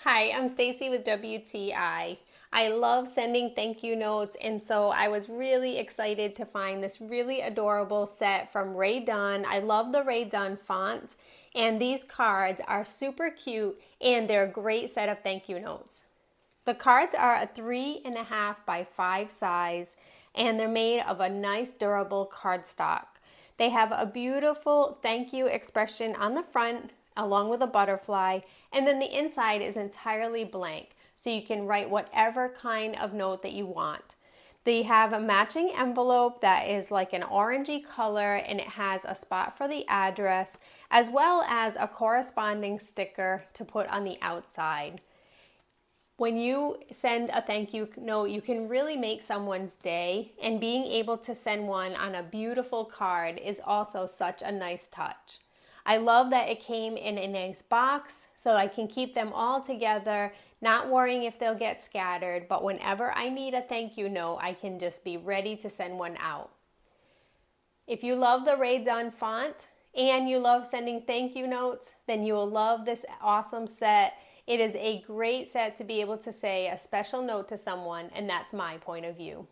Hi, I'm Stacy with WTI. I love sending thank you notes, and so I was really excited to find this really adorable set from Rae Dunn. I love the Rae Dunn font, and these cards are super cute, and they're a great set of thank you notes. The cards are a 3.5 by 5 size, and they're made of a nice durable cardstock. They have a beautiful thank you expression on the front along with a butterfly, and then the inside is entirely blank, so you can write whatever kind of note that you want. They have a matching envelope that is like an orangey color, and it has a spot for the address as well as a corresponding sticker to put on the outside. When you send a thank you note, you can really make someone's day, and being able to send one on a beautiful card is also such a nice touch. I love that it came in a nice box so I can keep them all together, not worrying if they'll get scattered, but whenever I need a thank you note, I can just be ready to send one out. If you love the Rae Dunn font and you love sending thank you notes, then you will love this awesome set. It is a great set to be able to say a special note to someone, and that's my point of view.